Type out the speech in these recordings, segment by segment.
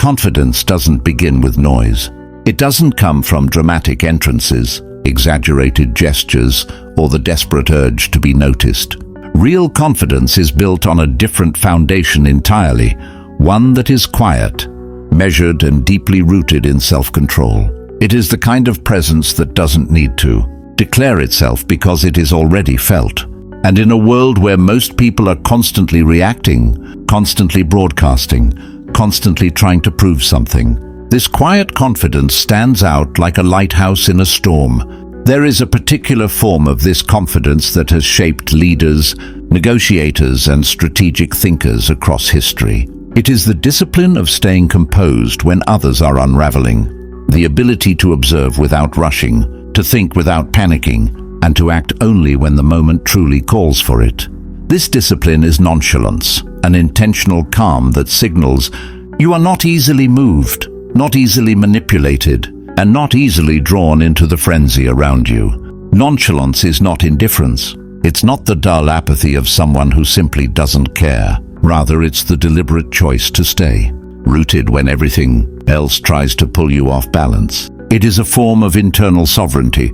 confidence doesn't begin with noise. It doesn't come from dramatic entrances, exaggerated gestures, or the desperate urge to be noticed. Real confidence is built on a different foundation entirely, one that is quiet, measured, and deeply rooted in self-control. It is the kind of presence that doesn't need to declare itself because it is already felt. And in a world where most people are constantly reacting, constantly broadcasting, constantly trying to prove something, this quiet confidence stands out like a lighthouse in a storm. There is a particular form of this confidence that has shaped leaders, negotiators, and strategic thinkers across history. It is the discipline of staying composed when others are unraveling, the ability to observe without rushing, to think without panicking, and to act only when the moment truly calls for it. This discipline is nonchalance, an intentional calm that signals you are not easily moved, not easily manipulated, and not easily drawn into the frenzy around you. Nonchalance is not indifference. It's not the dull apathy of someone who simply doesn't care. Rather, it's the deliberate choice to stay rooted when everything else tries to pull you off balance. It is a form of internal sovereignty,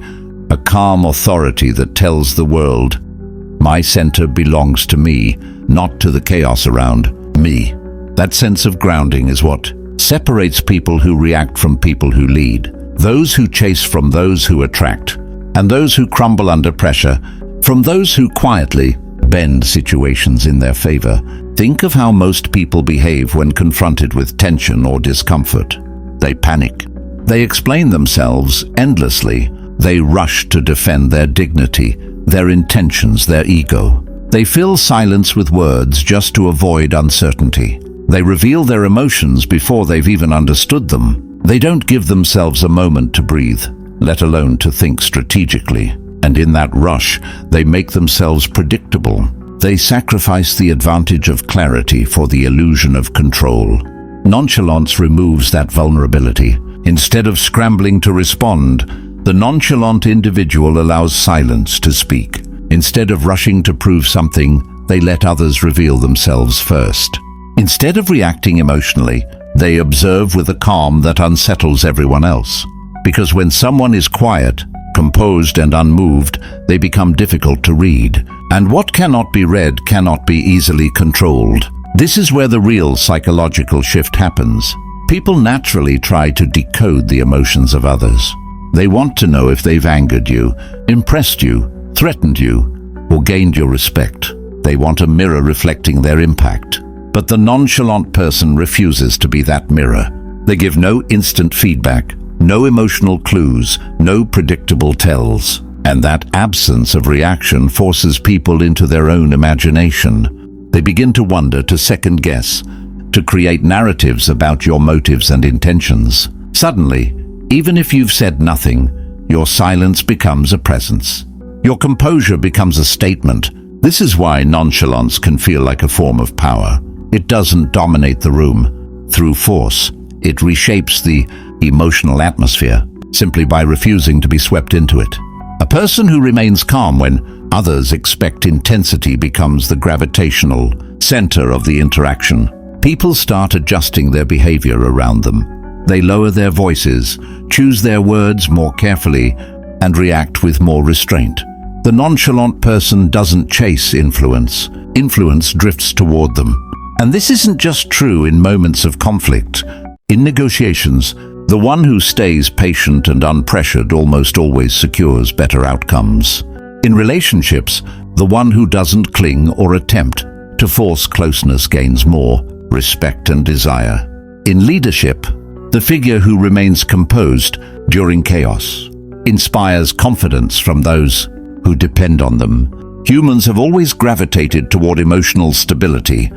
a calm authority that tells the world, my center belongs to me, not to the chaos around me. That sense of grounding is what separates people who react from people who lead, those who chase from those who attract, and those who crumble under pressure from those who quietly bend situations in their favor. Think of how most people behave when confronted with tension or discomfort. They panic. They explain themselves endlessly. They rush to defend their dignity, their intentions, their ego. They fill silence with words just to avoid uncertainty. They reveal their emotions before they've even understood them. They don't give themselves a moment to breathe, let alone to think strategically. And in that rush, they make themselves predictable. They sacrifice the advantage of clarity for the illusion of control. Nonchalance removes that vulnerability. Instead of scrambling to respond, the nonchalant individual allows silence to speak. Instead of rushing to prove something, they let others reveal themselves first. Instead of reacting emotionally, they observe with a calm that unsettles everyone else. Because when someone is quiet, composed, and unmoved, they become difficult to read. And what cannot be read cannot be easily controlled. This is where the real psychological shift happens. People naturally try to decode the emotions of others. They want to know if they've angered you, impressed you, threatened you, or gained your respect. They want a mirror reflecting their impact. But the nonchalant person refuses to be that mirror. They give no instant feedback, no emotional clues, no predictable tells. And that absence of reaction forces people into their own imagination. They begin to wonder, to second guess, to create narratives about your motives and intentions. Suddenly, even if you've said nothing, your silence becomes a presence. Your composure becomes a statement. This is why nonchalance can feel like a form of power. It doesn't dominate the room through force. It reshapes the emotional atmosphere simply by refusing to be swept into it. A person who remains calm when others expect intensity becomes the gravitational center of the interaction. People start adjusting their behavior around them. They lower their voices, choose their words more carefully, and react with more restraint. The nonchalant person doesn't chase influence. Influence drifts toward them. And this isn't just true in moments of conflict. In negotiations, the one who stays patient and unpressured almost always secures better outcomes. In relationships, the one who doesn't cling or attempt to force closeness gains more respect and desire. In leadership, the figure who remains composed during chaos inspires confidence from those who depend on them. Humans have always gravitated toward emotional stability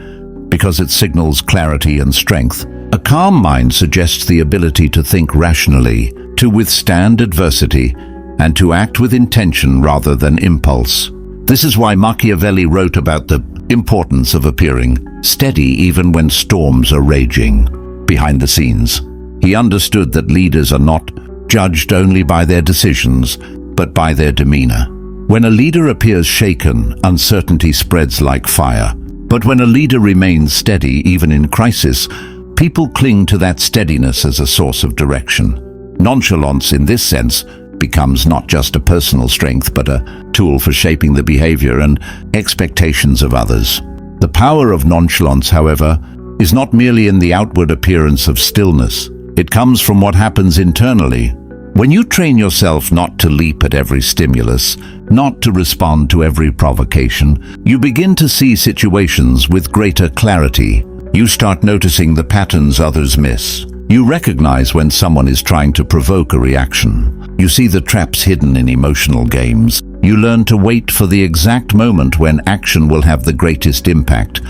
because it signals clarity and strength. A calm mind suggests the ability to think rationally, to withstand adversity, and to act with intention rather than impulse. This is why Machiavelli wrote about the importance of appearing steady even when storms are raging. Behind the scenes, he understood that leaders are not judged only by their decisions, but by their demeanor. When a leader appears shaken, uncertainty spreads like fire. But when a leader remains steady even in crisis, People cling to that steadiness as a source of direction. Nonchalance, in this sense, becomes not just a personal strength, but a tool for shaping the behavior and expectations of others. The power of nonchalance, however, is not merely in the outward appearance of stillness. It comes from what happens internally. When you train yourself not to leap at every stimulus, not to respond to every provocation, you begin to see situations with greater clarity. You start noticing the patterns others miss. You recognize when someone is trying to provoke a reaction. You see the traps hidden in emotional games. You learn to wait for the exact moment when action will have the greatest impact,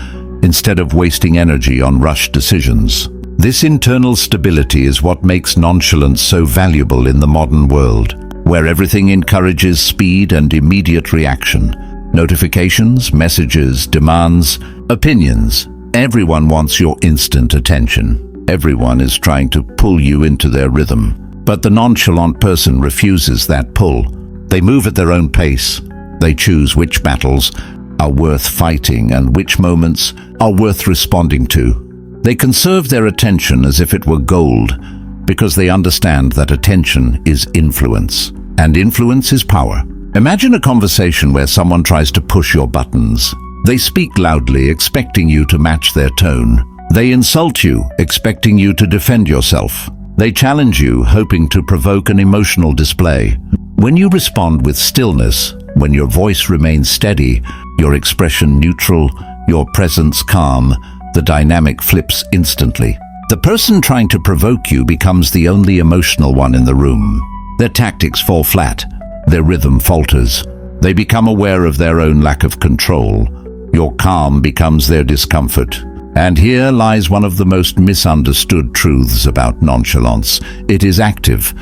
instead of wasting energy on rushed decisions. This internal stability is what makes nonchalance so valuable in the modern world, where everything encourages speed and immediate reaction. Notifications, messages, demands, opinions. Everyone wants your instant attention. Everyone is trying to pull you into their rhythm. But the nonchalant person refuses that pull. They move at their own pace. They choose which battles are worth fighting and which moments are worth responding to. They conserve their attention as if it were gold, because they understand that attention is influence, and influence is power. Imagine a conversation where someone tries to push your buttons. They speak loudly, expecting you to match their tone. They insult you, expecting you to defend yourself. They challenge you, hoping to provoke an emotional display. When you respond with stillness, when your voice remains steady, your expression neutral, your presence calm, the dynamic flips instantly. The person trying to provoke you becomes the only emotional one in the room. Their tactics fall flat. Their rhythm falters. They become aware of their own lack of control. Your calm becomes their discomfort. And here lies one of the most misunderstood truths about nonchalance. It is active,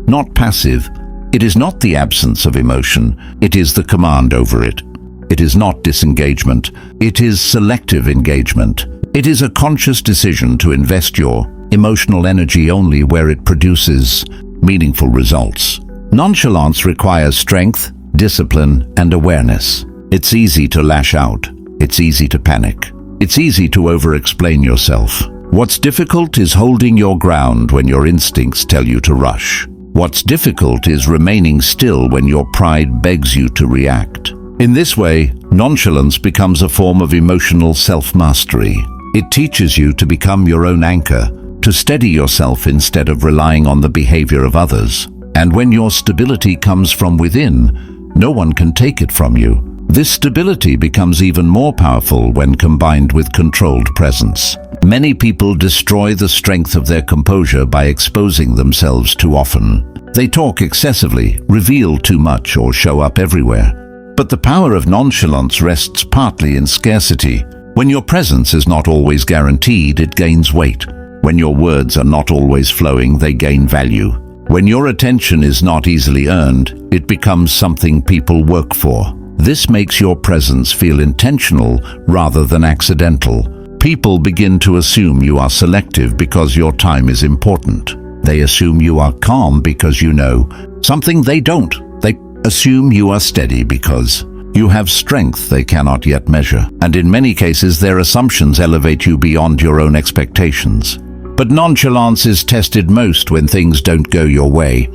not passive. It is not the absence of emotion. It is the command over it. It is not disengagement. It is selective engagement. It is a conscious decision to invest your emotional energy only where it produces meaningful results. Nonchalance requires strength, discipline, and awareness. It's easy to lash out. It's easy to panic. It's easy to over-explain yourself. What's difficult is holding your ground when your instincts tell you to rush. What's difficult is remaining still when your pride begs you to react. In this way, nonchalance becomes a form of emotional self-mastery. It teaches you to become your own anchor, to steady yourself instead of relying on the behavior of others. And when your stability comes from within, no one can take it from you. This stability becomes even more powerful when combined with controlled presence. Many people destroy the strength of their composure by exposing themselves too often. They talk excessively, reveal too much, or show up everywhere. But the power of nonchalance rests partly in scarcity. When your presence is not always guaranteed, it gains weight. When your words are not always flowing, they gain value. When your attention is not easily earned, it becomes something people work for. This makes your presence feel intentional rather than accidental. People begin to assume you are selective because your time is important. They assume you are calm because you know something they don't. They assume you are steady because you have strength they cannot yet measure. And in many cases, their assumptions elevate you beyond your own expectations. But nonchalance is tested most when things don't go your way,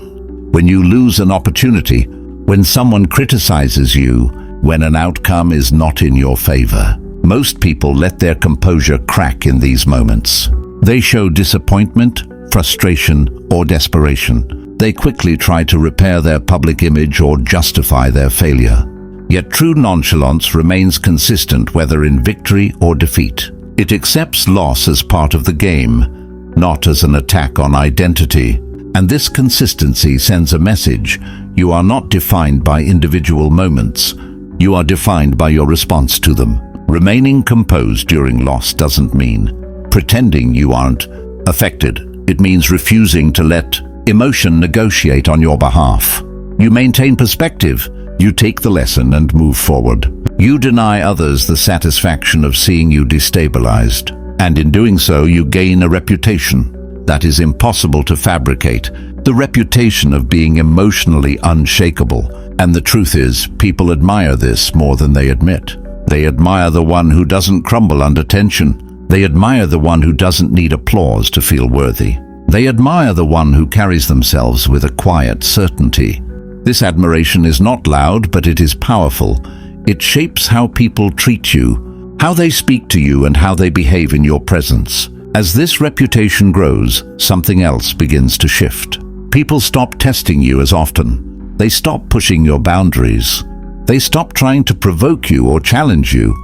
when you lose an opportunity, when someone criticizes you, when an outcome is not in your favor. Most people let their composure crack in these moments. They show disappointment, frustration, or desperation. They quickly try to repair their public image or justify their failure. Yet true nonchalance remains consistent whether in victory or defeat. It accepts loss as part of the game, not as an attack on identity. And this consistency sends a message: you are not defined by individual moments. You are defined by your response to them. Remaining composed during loss doesn't mean pretending you aren't affected. It means refusing to let emotion negotiate on your behalf. You maintain perspective. You take the lesson and move forward. You deny others the satisfaction of seeing you destabilized. And in doing so, you gain a reputation that is impossible to fabricate, the reputation of being emotionally unshakable. And the truth is, people admire this more than they admit. They admire the one who doesn't crumble under tension. They admire the one who doesn't need applause to feel worthy. They admire the one who carries themselves with a quiet certainty. This admiration is not loud, but it is powerful. It shapes how people treat you, how they speak to you, and how they behave in your presence. As this reputation grows, something else begins to shift. People stop testing you as often. They stop pushing your boundaries. They stop trying to provoke you or challenge you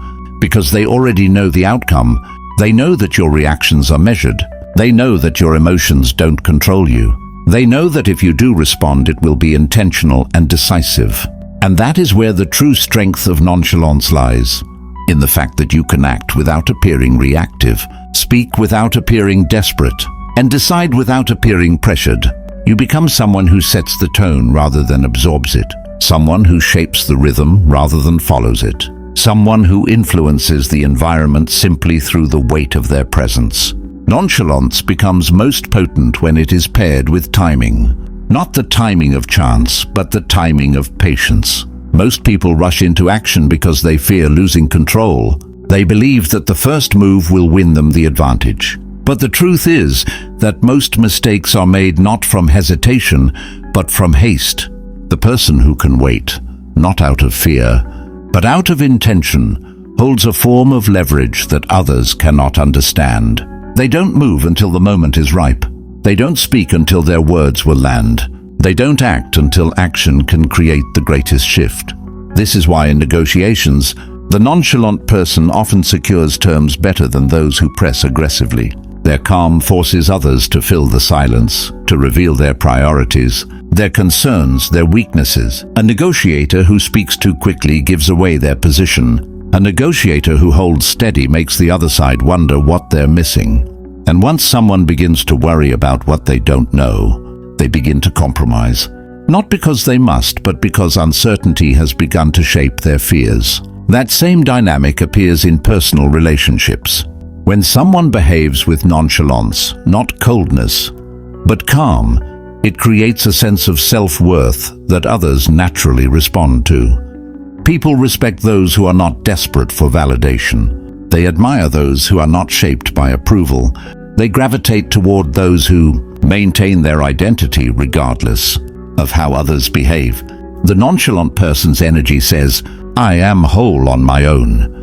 because they already know the outcome. They know that your reactions are measured. They know that your emotions don't control you. They know that if you do respond, it will be intentional and decisive. And that is where the true strength of nonchalance lies, in the fact that you can act without appearing reactive, speak without appearing desperate, and decide without appearing pressured. You become someone who sets the tone rather than absorbs it, someone who shapes the rhythm rather than follows it, someone who influences the environment simply through the weight of their presence. Nonchalance becomes most potent when it is paired with timing. Not the timing of chance, but the timing of patience. Most people rush into action because they fear losing control. They believe that the first move will win them the advantage. But the truth is that most mistakes are made not from hesitation, but from haste. The person who can wait, not out of fear, but out of intention, holds a form of leverage that others cannot understand. They don't move until the moment is ripe. They don't speak until their words will land. They don't act until action can create the greatest shift. This is why in negotiations, the nonchalant person often secures terms better than those who press aggressively. Their calm forces others to fill the silence, to reveal their priorities, their concerns, their weaknesses. A negotiator who speaks too quickly gives away their position. A negotiator who holds steady makes the other side wonder what they're missing. And once someone begins to worry about what they don't know, they begin to compromise. Not because they must, but because uncertainty has begun to shape their fears. That same dynamic appears in personal relationships. When someone behaves with nonchalance, not coldness, but calm, it creates a sense of self-worth that others naturally respond to. People respect those who are not desperate for validation. They admire those who are not shaped by approval. They gravitate toward those who maintain their identity regardless of how others behave. The nonchalant person's energy says, "I am whole on my own."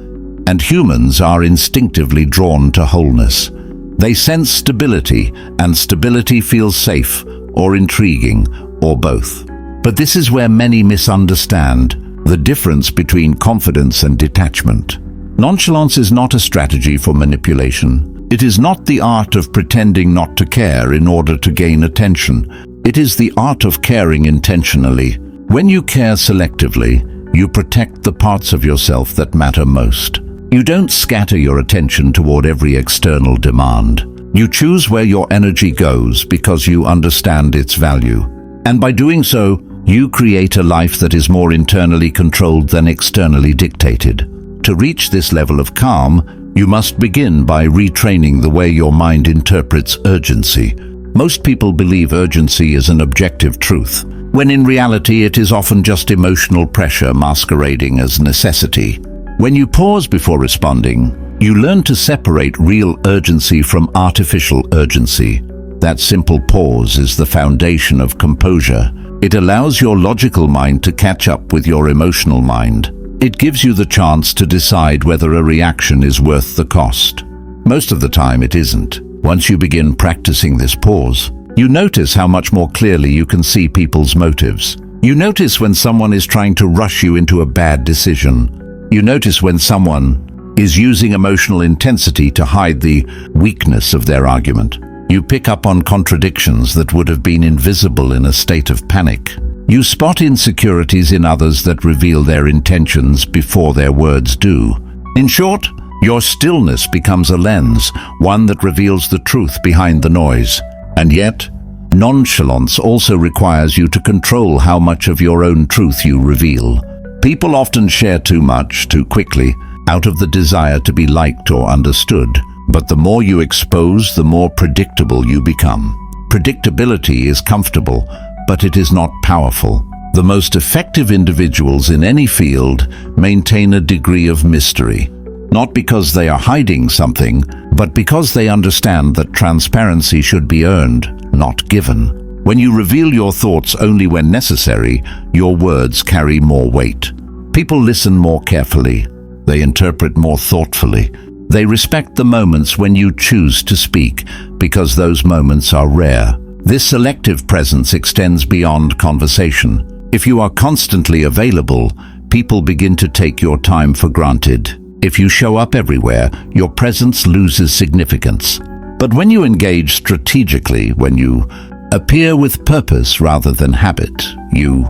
And humans are instinctively drawn to wholeness. They sense stability, and stability feels safe or intriguing, or both. But this is where many misunderstand the difference between confidence and detachment. Nonchalance is not a strategy for manipulation. It is not the art of pretending not to care in order to gain attention. It is the art of caring intentionally. When you care selectively, you protect the parts of yourself that matter most. You don't scatter your attention toward every external demand. You choose where your energy goes because you understand its value. And by doing so, you create a life that is more internally controlled than externally dictated. To reach this level of calm, you must begin by retraining the way your mind interprets urgency. Most people believe urgency is an objective truth, when in reality it is often just emotional pressure masquerading as necessity. When you pause before responding, you learn to separate real urgency from artificial urgency. That simple pause is the foundation of composure. It allows your logical mind to catch up with your emotional mind. It gives you the chance to decide whether a reaction is worth the cost. Most of the time it isn't. Once you begin practicing this pause, you notice how much more clearly you can see people's motives. You notice when someone is trying to rush you into a bad decision. You notice when someone is using emotional intensity to hide the weakness of their argument. You pick up on contradictions that would have been invisible in a state of panic. You spot insecurities in others that reveal their intentions before their words do. In short, your stillness becomes a lens, one that reveals the truth behind the noise. And yet, nonchalance also requires you to control how much of your own truth you reveal. People often share too much, too quickly, out of the desire to be liked or understood. But the more you expose, the more predictable you become. Predictability is comfortable, but it is not powerful. The most effective individuals in any field maintain a degree of mystery. not because they are hiding something, but because they understand that transparency should be earned, not given. When you reveal your thoughts only when necessary, your words carry more weight. People listen more carefully. They interpret more thoughtfully. They respect the moments when you choose to speak, because those moments are rare. This selective presence extends beyond conversation. If you are constantly available, people begin to take your time for granted. If you show up everywhere, your presence loses significance. But when you engage strategically, when you appear with purpose rather than habit, you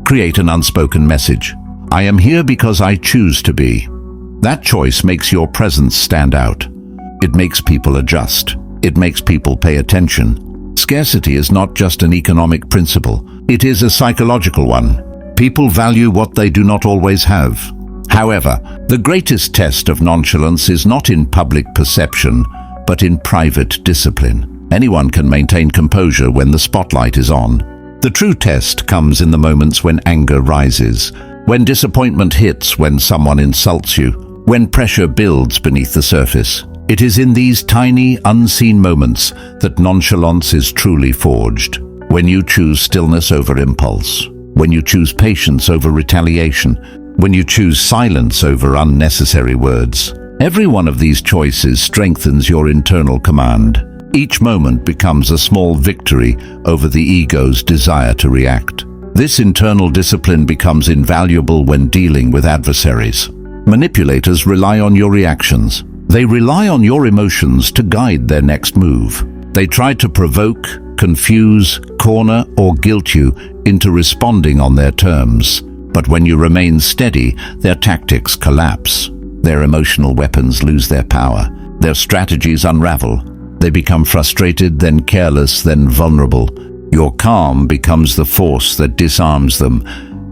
create an unspoken message. I am here because I choose to be. That choice makes your presence stand out. It makes people adjust. It makes people pay attention. Scarcity is not just an economic principle. It is a psychological one. People value what they do not always have. However, the greatest test of nonchalance is not in public perception, but in private discipline. Anyone can maintain composure when the spotlight is on. The true test comes in the moments when anger rises, when disappointment hits, when someone insults you, when pressure builds beneath the surface. It is in these tiny, unseen moments that nonchalance is truly forged. When you choose stillness over impulse, when you choose patience over retaliation, when you choose silence over unnecessary words. Every one of these choices strengthens your internal command. Each moment becomes a small victory over the ego's desire to react. This internal discipline becomes invaluable when dealing with adversaries. Manipulators rely on your reactions. They rely on your emotions to guide their next move. They try to provoke, confuse, corner, or guilt you into responding on their terms. But when you remain steady, their tactics collapse. Their emotional weapons lose their power. Their strategies unravel. They become frustrated, then careless, then vulnerable. Your calm becomes the force that disarms them,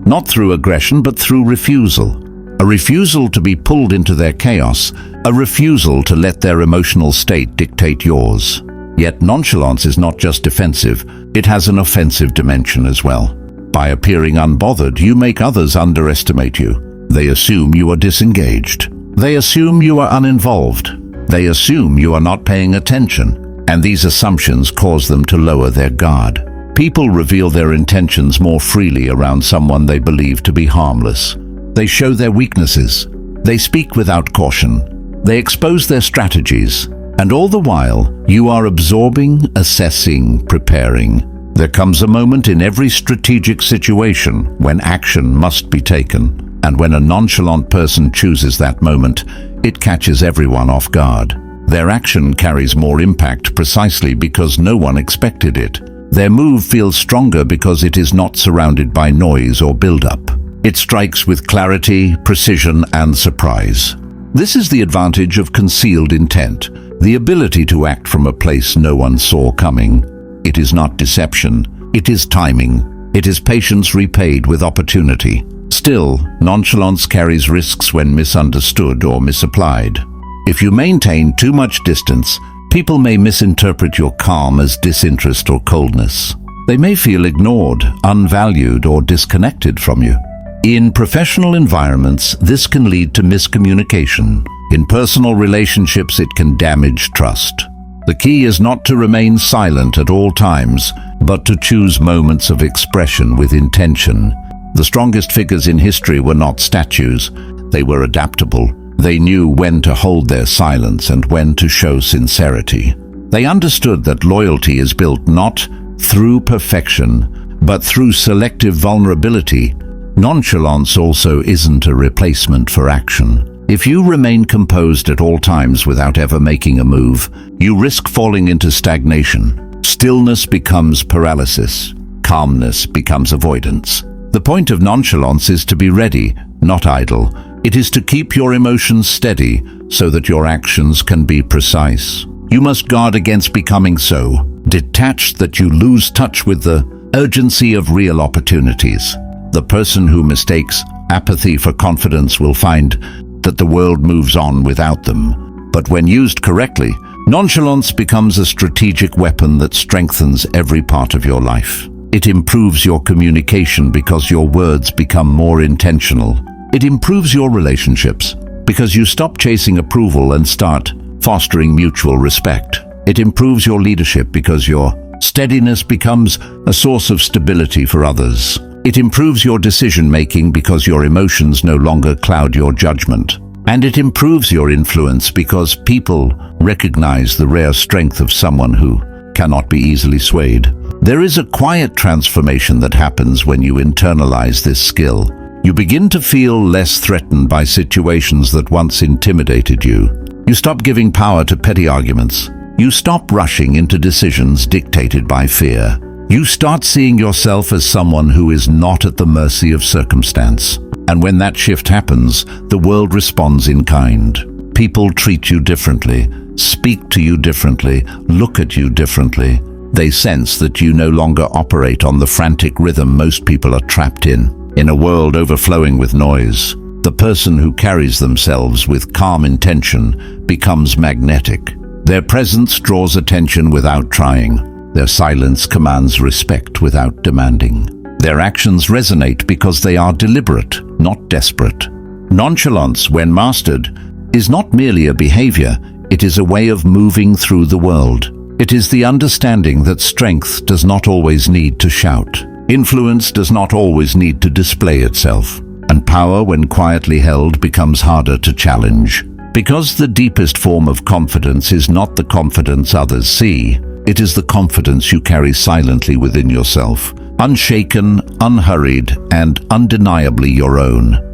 not through aggression, but through refusal. A refusal to be pulled into their chaos, a refusal to let their emotional state dictate yours. Yet nonchalance is not just defensive, it has an offensive dimension as well. By appearing unbothered, you make others underestimate you. They assume you are disengaged. They assume you are uninvolved. They assume you are not paying attention. And these assumptions cause them to lower their guard. People reveal their intentions more freely around someone they believe to be harmless. They show their weaknesses. They speak without caution. They expose their strategies. And all the while, you are absorbing, assessing, preparing. There comes a moment in every strategic situation when action must be taken. And when a nonchalant person chooses that moment, it catches everyone off guard. Their action carries more impact precisely because no one expected it. Their move feels stronger because it is not surrounded by noise or build-up. It strikes with clarity, precision, and surprise. This is the advantage of concealed intent, the ability to act from a place no one saw coming. It is not deception, it is timing. It is patience repaid with opportunity. Still, nonchalance carries risks when misunderstood or misapplied. If you maintain too much distance, people may misinterpret your calm as disinterest or coldness. They may feel ignored, unvalued, or disconnected from you. In professional environments, this can lead to miscommunication. In personal relationships, it can damage trust. The key is not to remain silent at all times, but to choose moments of expression with intention. The strongest figures in history were not statues. They were adaptable. They knew when to hold their silence and when to show sincerity. They understood that loyalty is built not through perfection, but through selective vulnerability. Nonchalance also isn't a replacement for action. If you remain composed at all times without ever making a move, you risk falling into stagnation. Stillness becomes paralysis. Calmness becomes avoidance. The point of nonchalance is to be ready, not idle. It is to keep your emotions steady so that your actions can be precise. You must guard against becoming so detached that you lose touch with the urgency of real opportunities. The person who mistakes apathy for confidence will find that the world moves on without them. But when used correctly, nonchalance becomes a strategic weapon that strengthens every part of your life. It improves your communication because your words become more intentional. It improves your relationships because you stop chasing approval and start fostering mutual respect. It improves your leadership because your steadiness becomes a source of stability for others. It improves your decision-making because your emotions no longer cloud your judgment. And it improves your influence because people recognize the rare strength of someone who cannot be easily swayed. There is a quiet transformation that happens when you internalize this skill. You begin to feel less threatened by situations that once intimidated you. You stop giving power to petty arguments. You stop rushing into decisions dictated by fear. You start seeing yourself as someone who is not at the mercy of circumstance. And when that shift happens, the world responds in kind. People treat you differently, speak to you differently, look at you differently. They sense that you no longer operate on the frantic rhythm most people are trapped in. In a world overflowing with noise, the person who carries themselves with calm intention becomes magnetic. Their presence draws attention without trying. Their silence commands respect without demanding. Their actions resonate because they are deliberate, not desperate. Nonchalance, when mastered, is not merely a behavior, it is a way of moving through the world. It is the understanding that strength does not always need to shout. Influence does not always need to display itself, and power, when quietly held, becomes harder to challenge. Because the deepest form of confidence is not the confidence others see, it is the confidence you carry silently within yourself, unshaken, unhurried, and undeniably your own.